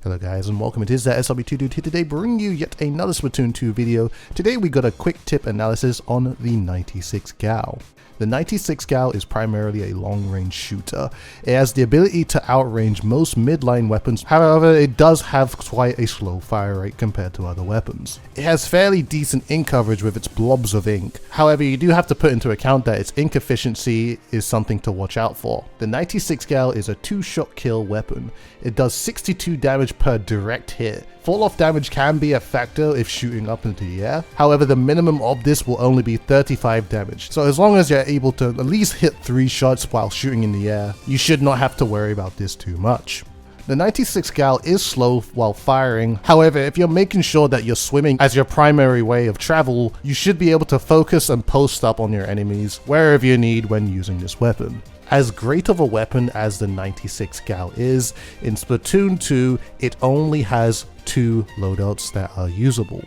Hello guys and welcome, it is ThatSrb2DUDE here today bringing you yet another Splatoon 2 video. Today we got a quick tip analysis on the 96 Gal. The 96 Gal is primarily a long-range shooter. It has the ability to outrange most midline weapons, however it does have quite a slow fire rate compared to other weapons. It has fairly decent ink coverage with its blobs of ink, however you do have to put into account that its ink efficiency is something to watch out for. The 96 Gal is a 2-shot kill weapon. It does 62 damage per direct hit. Fall-off damage can be a factor if shooting up into the air, however the minimum of this will only be 35 damage, so as long as you're able to at least hit 3 shots while shooting in the air, you should not have to worry about this too much. The 96 Gal is slow while firing, however if you're making sure that you're swimming as your primary way of travel, you should be able to focus and post up on your enemies wherever you need when using this weapon. As great of a weapon as the 96 Gal is, in Splatoon 2 it only has 2 loadouts that are usable.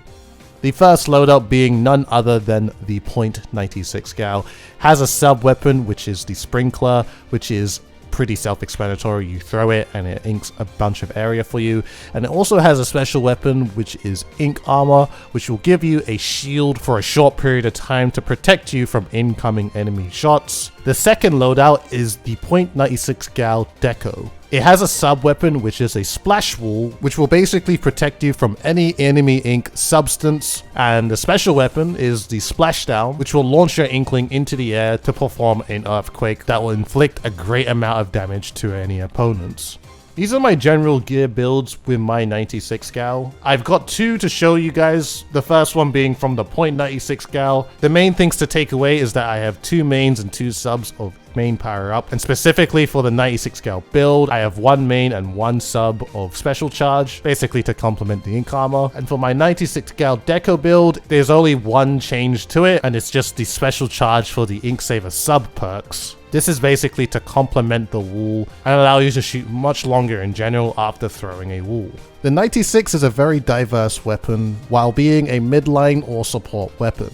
The first loadout being none other than the .96 Gal has a sub weapon which is the Sprinkler, which is pretty self-explanatory. You throw it and it inks a bunch of area for you, and it also has a special weapon which is ink armor, which will give you a shield for a short period of time to protect you from incoming enemy shots. The second loadout is the .96 Gal Deco. It has a sub weapon which is a splash wall, which will basically protect you from any enemy ink substance, and the special weapon is the splashdown, which will launch your inkling into the air to perform an earthquake that will inflict a great amount of damage to any opponents. These are my general gear builds with my 96 Gal. I've got 2 to show you guys, the first one being from the .96 Gal. The main things to take away is that I have 2 mains and 2 subs of main power up, and specifically for the 96 Gal build, I have 1 main and 1 sub of special charge, basically to complement the ink armor. And for my 96 Gal Deco build, there's only 1 change to it, and it's just the special charge for the ink saver sub perks. This is basically to complement the wall and allow you to shoot much longer in general after throwing a wall. The 96 is a very diverse weapon while being a midline or support weapon.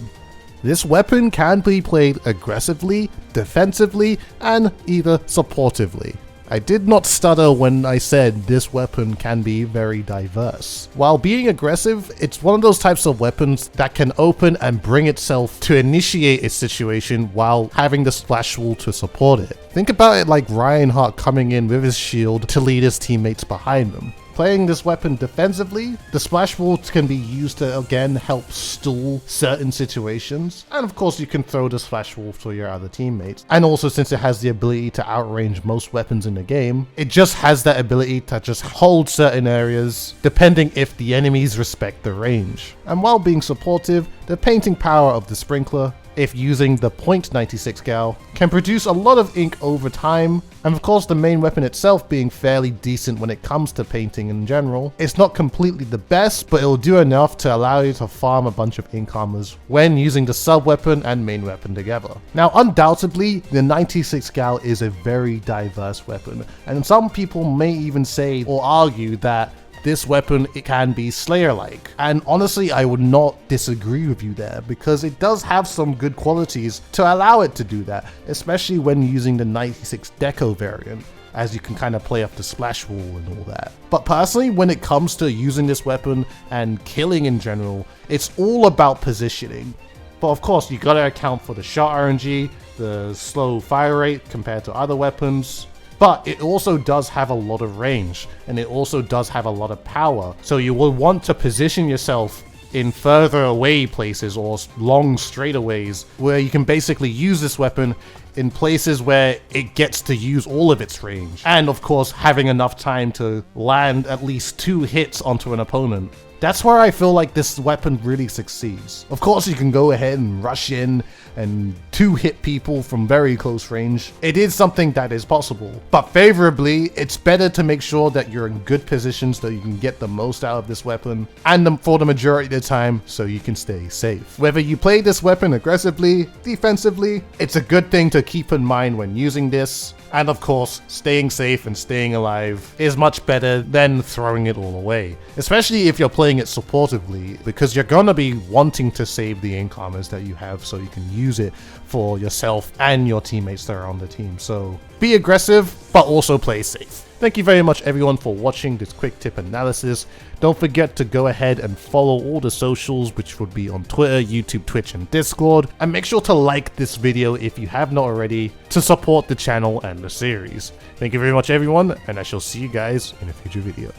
This weapon can be played aggressively, defensively, and either supportively. I did not stutter when I said this weapon can be very diverse. While being aggressive, it's one of those types of weapons that can open and bring itself to initiate a situation while having the splash wall to support it. Think about it like Reinhardt coming in with his shield to lead his teammates behind him. Playing this weapon defensively, the splash wall can be used to again help stall certain situations, and of course you can throw the splash wall to your other teammates. And also, since it has the ability to outrange most weapons in the game, it just has that ability to just hold certain areas depending if the enemies respect the range. And while being supportive, the painting power of the Sprinkler, if using the .96 Gal, can produce a lot of ink over time, and of course the main weapon itself being fairly decent when it comes to painting in general. It's not completely the best, but it'll do enough to allow you to farm a bunch of ink armors when using the sub weapon and main weapon together. Now undoubtedly, the 96 Gal is a very diverse weapon, and some people may even say or argue that this weapon, it can be Slayer-like. And honestly, I would not disagree with you there, because it does have some good qualities to allow it to do that, especially when using the 96 Deco variant, as you can kind of play up the splash wall and all that. But personally, when it comes to using this weapon and killing in general, it's all about positioning. But of course, you gotta account for the shot RNG, the slow fire rate compared to other weapons. But it also does have a lot of range, and it also does have a lot of power. So you will want to position yourself in further away places or long straightaways where you can basically use this weapon in places where it gets to use all of its range. And of course, having enough time to land at least 2 hits onto an opponent. That's where I feel like this weapon really succeeds. Of course, you can go ahead and rush in and 2-hit people from very close range. It is something that is possible. But favorably, it's better to make sure that you're in good positions so you can get the most out of this weapon, and for the majority of the time, so you can stay safe. Whether you play this weapon aggressively, defensively, it's a good thing to keep in mind when using this. And of course, staying safe and staying alive is much better than throwing it all away. Especially if you're playing it supportively, because you're gonna be wanting to save the ink armors that you have so you can use it for yourself and your teammates that are on the team. So be aggressive, but also play safe. Thank you very much everyone for watching this quick tip analysis. Don't forget to go ahead and follow all the socials, which would be on Twitter, YouTube, Twitch, and Discord. And make sure to like this video if you have not already to support the channel and the series. Thank you very much everyone, and I shall see you guys in a future video.